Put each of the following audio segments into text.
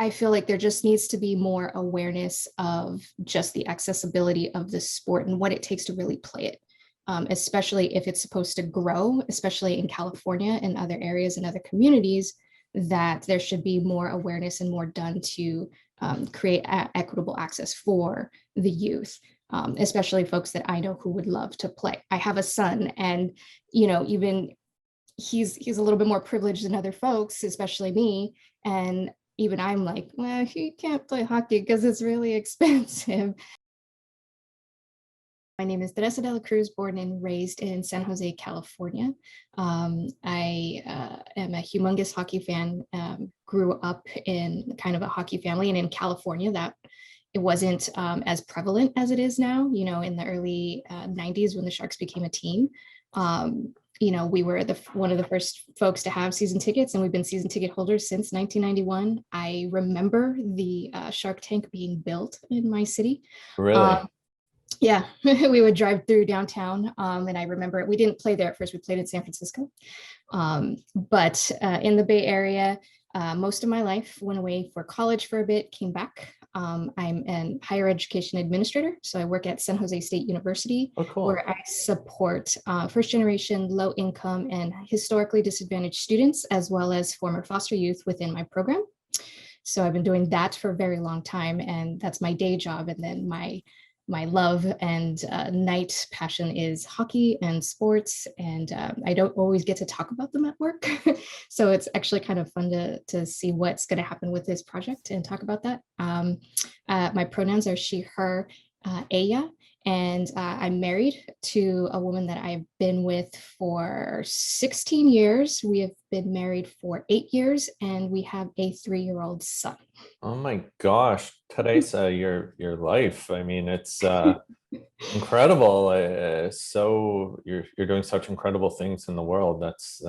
I feel like there just needs to be more awareness of just the accessibility of the sport and what it takes to really play it, especially if it's supposed to grow, especially in California and other areas and other communities, that there should be more awareness and more done to create equitable access for the youth. Especially folks that I know who would love to play. I have a son, and even he's a little bit more privileged than other folks, especially me. And even I'm like, well, he can't play hockey because it's really expensive. My name is Teresa de la Cruz, born and raised in San Jose, California. I am a humongous hockey fan, grew up in kind of a hockey family, and in California that it wasn't as prevalent as it is now, in the early 90s when the Sharks became a team. We were one of the first folks to have season tickets, and we've been season ticket holders since 1991. I remember the Shark Tank being built in my city. Really? Yeah, we would drive through downtown, and I remember we didn't play there at first. We played in San Francisco, but in the Bay Area, most of my life. Went away for college for a bit, came back. I'm an higher education administrator, so I work at San Jose State University, Oh, cool. where I support first generation, low income, and historically disadvantaged students, as well as former foster youth within my program. So I've been doing that for a very long time, and that's my day job. And then my love and night passion is hockey and sports, and I don't always get to talk about them at work. So it's actually kind of fun to see what's going to happen with this project and talk about that. My pronouns are she, her, ella, and I'm married to a woman that I've been with for 16 years. We have been married for 8 years, and we have a 3-year-old son. Oh my gosh, Teresa, your life. I mean, it's incredible. So you're doing such incredible things in the world. That's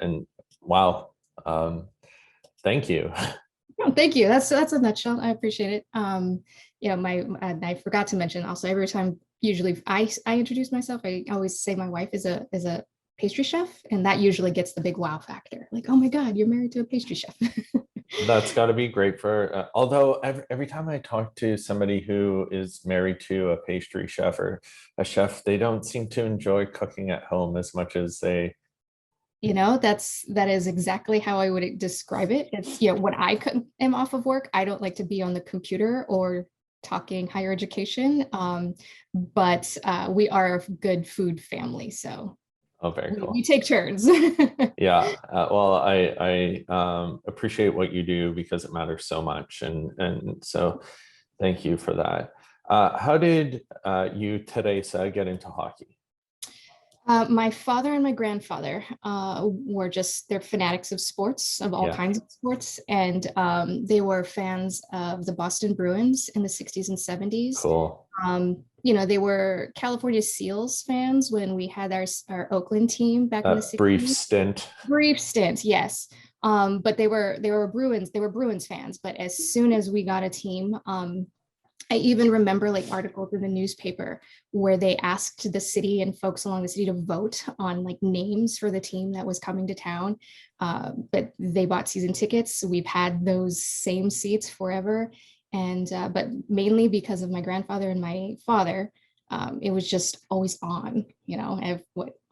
and wow. Thank you. Oh, thank you. That's a nutshell. I appreciate it. I forgot to mention also, every time usually I introduce myself, I always say my wife is a pastry chef, and that usually gets the big wow factor. Like, oh my God, you're married to a pastry chef. That's got to be great for, although every time I talk to somebody who is married to a pastry chef or a chef, they don't seem to enjoy cooking at home as much as they. That is exactly how I would describe it. It's, when I am off of work, I don't like to be on the computer or talking higher education. But we are a good food family, so. Oh, very cool. We take turns. Yeah. Well, I appreciate what you do because it matters so much. And so thank you for that. How did you, Teresa, get into hockey? My father and my grandfather they're fanatics of sports, of all kinds of sports. And they were fans of the Boston Bruins in the 60s and 70s. Cool. They were California Seals fans when we had our Oakland team back in the 60s. Brief stint, yes. But they were Bruins fans. But as soon as we got a team, I even remember like articles in the newspaper where they asked the city and folks along the city to vote on like names for the team that was coming to town. But they bought season tickets. We've had those same seats forever. And but mainly because of my grandfather and my father, it was just always on,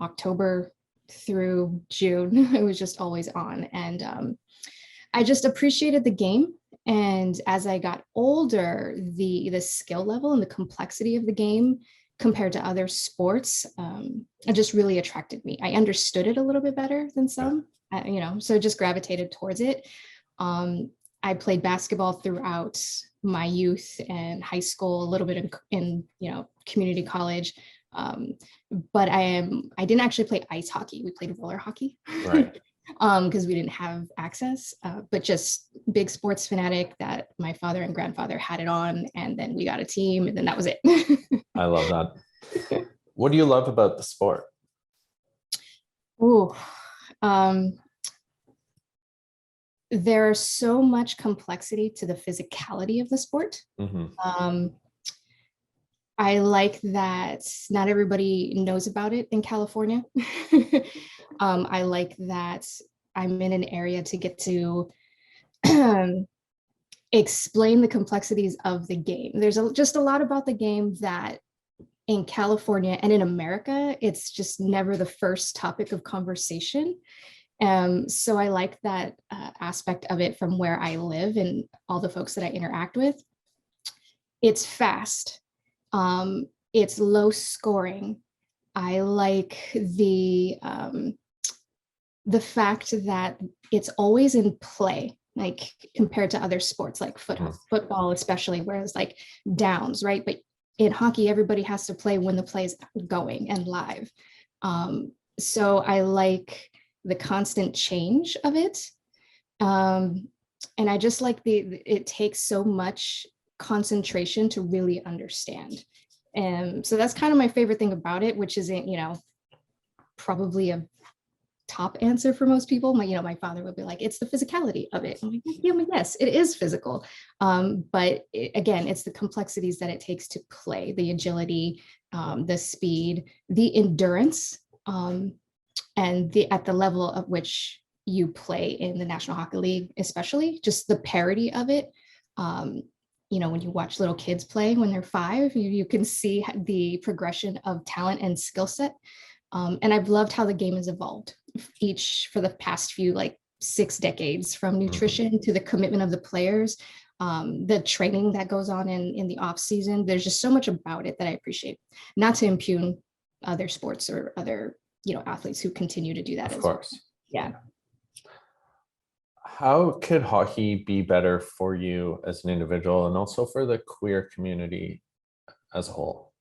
October through June, it was just always on. And I just appreciated the game. And as I got older, the skill level and the complexity of the game compared to other sports, it just really attracted me. I understood it a little bit better than some, so just gravitated towards it. I played basketball throughout my youth and high school, a little bit in community college. But I didn't actually play ice hockey. We played roller hockey. Right. Because we didn't have access, but just big sports fanatic that my father and grandfather had it on, and then we got a team, and then that was it. I love that. What do you love about the sport? There's so much complexity to the physicality of the sport. Mm-hmm. I like that not everybody knows about it in California. I like that I'm in an area to get to explain the complexities of the game. There's just a lot about the game that in California and in America, it's just never the first topic of conversation. So I like that aspect of it from where I live and all the folks that I interact with. It's fast. It's low scoring. I like the fact that it's always in play, like compared to other sports like football, especially, whereas like downs, right? But in hockey, everybody has to play when the play is going and live. So I like the constant change of it. And I just like it takes so much concentration to really understand. And so that's kind of my favorite thing about it, which isn't, probably a top answer for most people. My father would be like, it's the physicality of it. I'm like, yeah, yes, it is physical. But again, it's the complexities that it takes to play, the agility, the speed, the endurance, and at the level of which you play in the National Hockey League, especially just the parity of it. When you watch little kids play when they're 5, you can see the progression of talent and skill set. And I've loved how the game has evolved for the past few, like 6 decades, from nutrition to the commitment of the players, the training that goes on in the off season. There's just so much about it that I appreciate, not to impugn other sports or other, athletes who continue to do that. Of as course. well. Yeah. How could hockey be better for you as an individual and also for the queer community as a whole?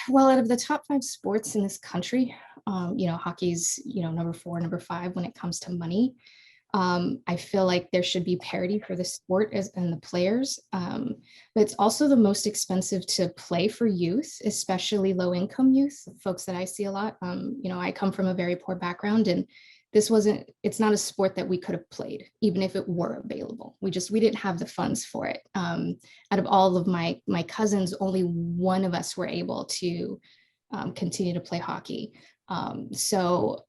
Well, out of the top 5 sports in this country, hockey's, number 4, number 5 when it comes to money. I feel like there should be parity for the sport and the players, but it's also the most expensive to play for youth, especially low-income youth, folks that I see a lot. I come from a very poor background, and it's not a sport that we could have played, even if it were available. We didn't have the funds for it. Out of all of my cousins, only one of us were able to continue to play hockey. So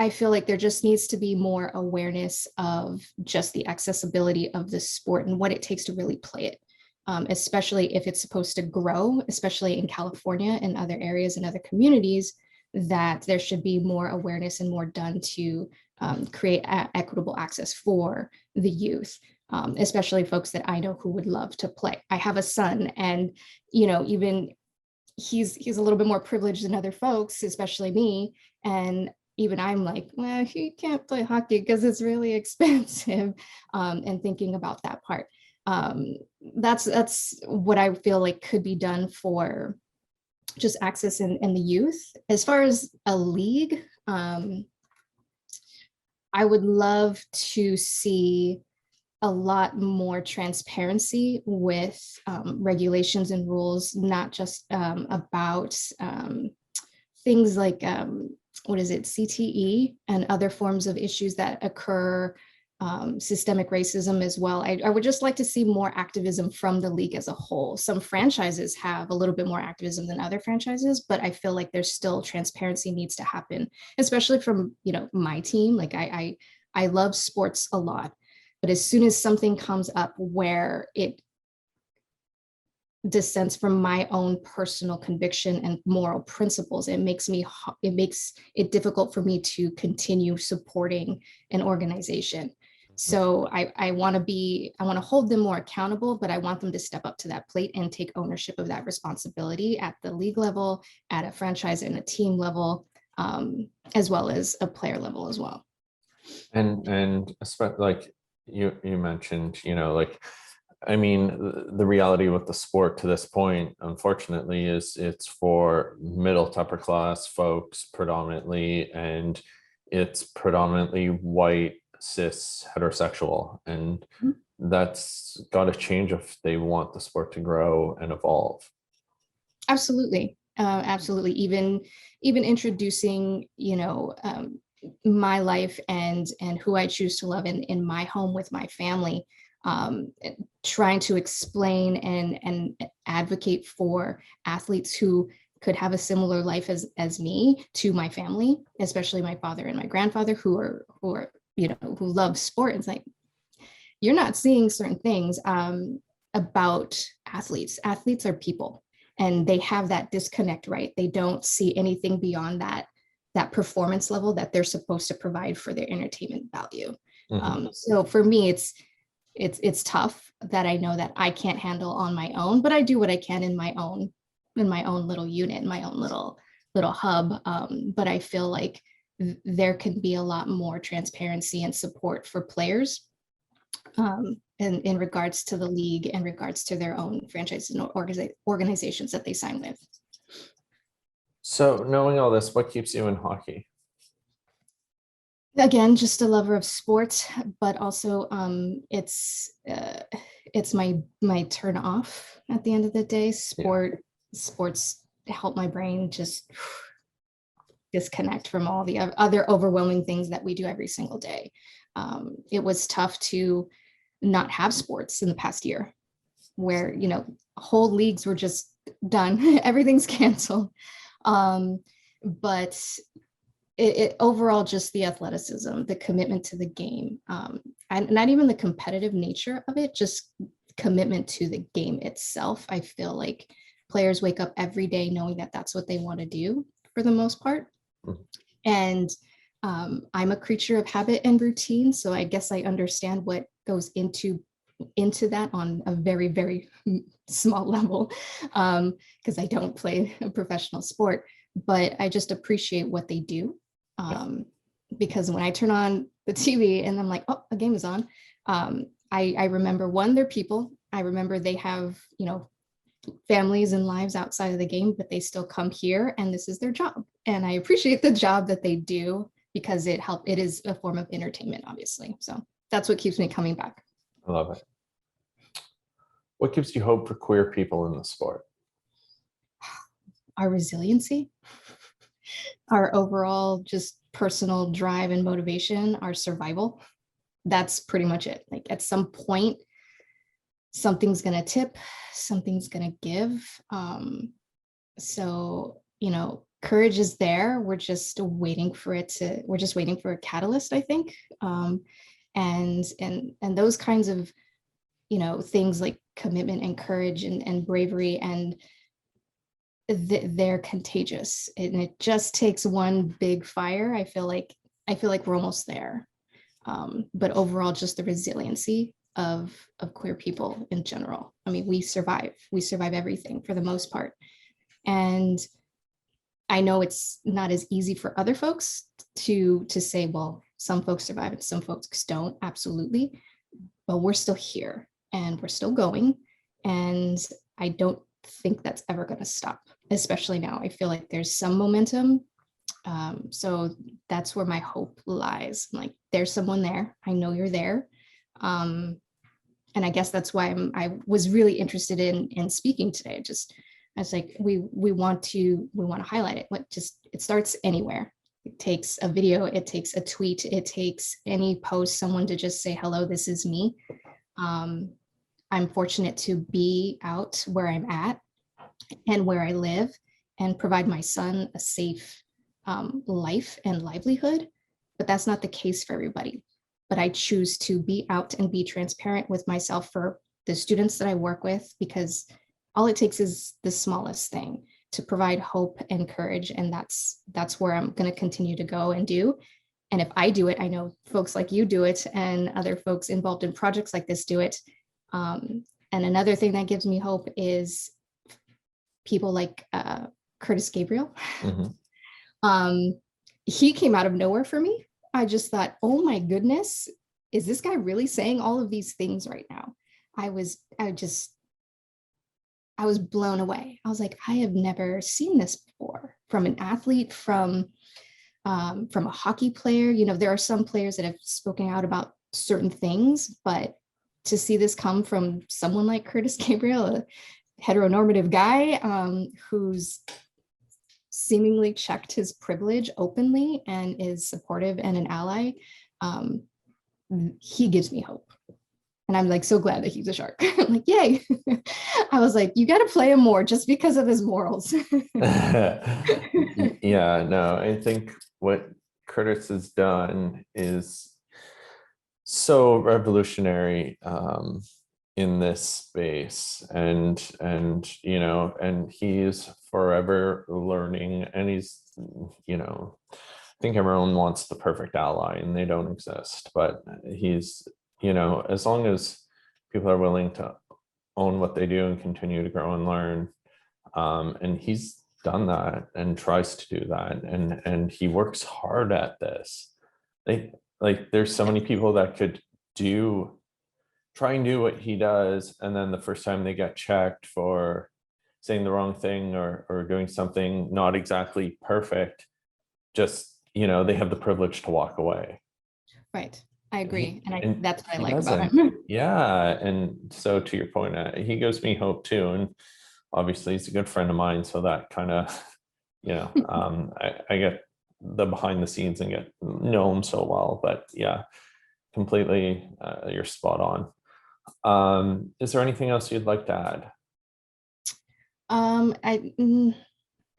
I feel like there just needs to be more awareness of just the accessibility of the sport and what it takes to really play it, especially if it's supposed to grow, especially in California and other areas and other communities, that there should be more awareness and more done to create equitable access for the youth, especially folks that I know who would love to play. I have a son, and even he's a little bit more privileged than other folks, especially me. And even I'm like, well, he can't play hockey because it's really expensive, and thinking about that part. That's what I feel like could be done for just access in the youth. As far as a league, I would love to see a lot more transparency with regulations and rules, not just about things like CTE and other forms of issues that occur, systemic racism as well. I would just like to see more activism from the league as a whole. Some franchises have a little bit more activism than other franchises, but I feel like there's still transparency needs to happen, especially from my team. Like I love sports a lot, but as soon as something comes up where it dissents from my own personal conviction and moral principles, it makes it difficult for me to continue supporting an organization. So I want to hold them more accountable, but I want them to step up to that plate and take ownership of that responsibility at the league level, at a franchise and a team level, as well as a player level as well. And especially like you mentioned, I mean, the reality with the sport to this point, unfortunately, is it's for middle to upper class folks predominantly, and it's predominantly white, cis, heterosexual. And that's got to change if they want the sport to grow and evolve. Absolutely. Absolutely. Even introducing, my life and who I choose to love in my home with my family, trying to explain and advocate for athletes who could have a similar life as me to my family, especially my father and my grandfather, who are who love sport. It's like, you're not seeing certain things about athletes. Athletes are people, and they have that disconnect, right? They don't see anything beyond that performance level that they're supposed to provide for their entertainment value. So for me, it's tough that I know that I can't handle on my own, but I do what I can in my own little unit, my own little hub. But I feel like there can be a lot more transparency and support for players in regards to the league, in regards to their own franchises and organizations that they sign with. So knowing all this, what keeps you in hockey? Again, just a lover of sports, but also it's my turn off at the end of the day. Sports help my brain just disconnect from all the other overwhelming things that we do every single day. It was tough to not have sports in the past year, where whole leagues were just done, everything's canceled. But it overall, just the athleticism, the commitment to the game, and not even the competitive nature of it, just commitment to the game itself. I feel like players wake up every day knowing that that's what they want to do for the most part. And I'm a creature of habit and routine, so I guess I understand what goes into that on a very, very small level, because I don't play a professional sport, but I just appreciate what they do. Because when I turn on the TV and I'm like, oh, a game is on, I remember, one, they're people. I remember they have, families and lives outside of the game, but they still come here and this is their job. And I appreciate the job that they do, because it is a form of entertainment, obviously. So that's what keeps me coming back. I love it. What gives you hope for queer people in the sport? Our resiliency, our overall just personal drive and motivation, our survival. That's pretty much it. Like, at some point, something's going to tip, something's going to give. So, courage is there. We're just waiting for a catalyst, I think. And those kinds of, things like commitment and courage and bravery, and they're contagious, and it just takes one big fire. I feel like we're almost there. But overall, just the resiliency of queer people in general. I mean, we survive everything for the most part. And I know it's not as easy for other folks to say, well, some folks survive and some folks don't. Absolutely. But we're still here and we're still going. And I don't think that's ever going to stop, especially now. I feel like there's some momentum. So that's where my hope lies. I'm like, there's someone there. I know you're there. And I guess that's why I was really interested in speaking today. I was like, we want to highlight it. It starts anywhere. It takes a video, it takes a tweet, it takes any post, someone to just say, hello, this is me. I'm fortunate to be out where I'm at and where I live, and provide my son a safe life and livelihood. But that's not the case for everybody. But I choose to be out and be transparent with myself for the students that I work with, because all it takes is the smallest thing to provide hope and courage. And that's where I'm going to continue to go and do. And if I do it, I know folks like you do it, and other folks involved in projects like this do it. And another thing that gives me hope is people like Curtis Gabriel. Mm-hmm. He came out of nowhere for me. I just thought, oh my goodness, is this guy really saying all of these things right now? I was blown away. I was like, I have never seen this before from an athlete, from a hockey player. There are some players that have spoken out about certain things, but to see this come from someone like Curtis Gabriel, a heteronormative guy who's seemingly checked his privilege openly and is supportive and an ally, he gives me hope. And I'm like, so glad that he's a Shark. I'm like, yay. I was like, you got to play him more just because of his morals. Yeah, no, I think what Curtis has done is so revolutionary in this space, and you know, and he's forever learning, and he's, you know, I think everyone wants the perfect ally and they don't exist, but he's, you know, as long as people are willing to own what they do and continue to grow and learn, and he's done that and tries to do that, and he works hard at this. They, like, there's so many people that could do, try and do what he does, and then the first time they get checked for saying the wrong thing or doing something not exactly perfect, just, you know, they have the privilege to walk away. Right. I agree. And And that's what I he like about doesn't. him. Yeah. And so to your point, he gives me hope too. And obviously he's a good friend of mine. So that kind of, you know, I get the behind the scenes and get know him so well. But yeah, completely, you're spot on. Is there anything else you'd like to add? Um, I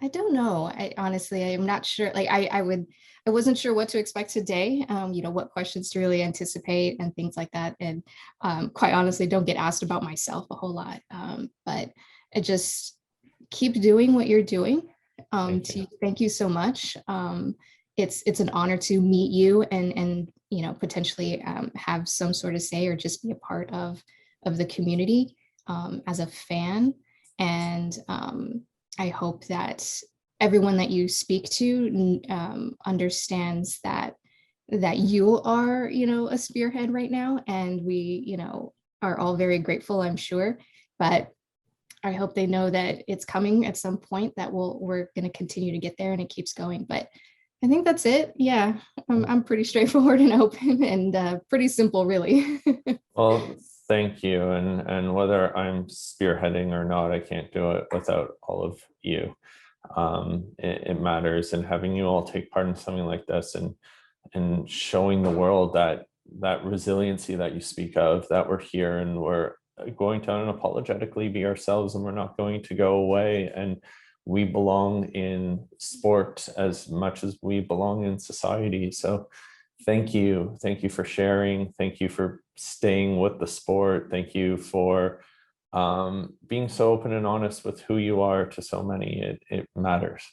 I don't know. I honestly, I'm not sure. Like I wasn't sure what to expect today. You know, what questions to really anticipate and things like that. And quite honestly, don't get asked about myself a whole lot. But I just keep doing what you're doing. Thank you. Thank you so much. It's an honor to meet you and you know, potentially have some sort of say or just be a part of the community as a fan. And I hope that everyone that you speak to understands that you are, you know, a spearhead right now, and we, you know, are all very grateful, I'm sure. But I hope they know that it's coming at some point, that we're going to continue to get there and it keeps going. But I think that's it. Yeah, I'm pretty straightforward and open and pretty simple, really. Well, thank you. And whether I'm spearheading or not, I can't do it without all of you. It matters, and having you all take part in something like this, and showing the world that that resiliency that you speak of, that we're here and we're going to unapologetically be ourselves, and we're not going to go away, and we belong in sport as much as we belong in society. So thank you for sharing, thank you for staying with the sport, thank you for being so open and honest with who you are to so many. It matters.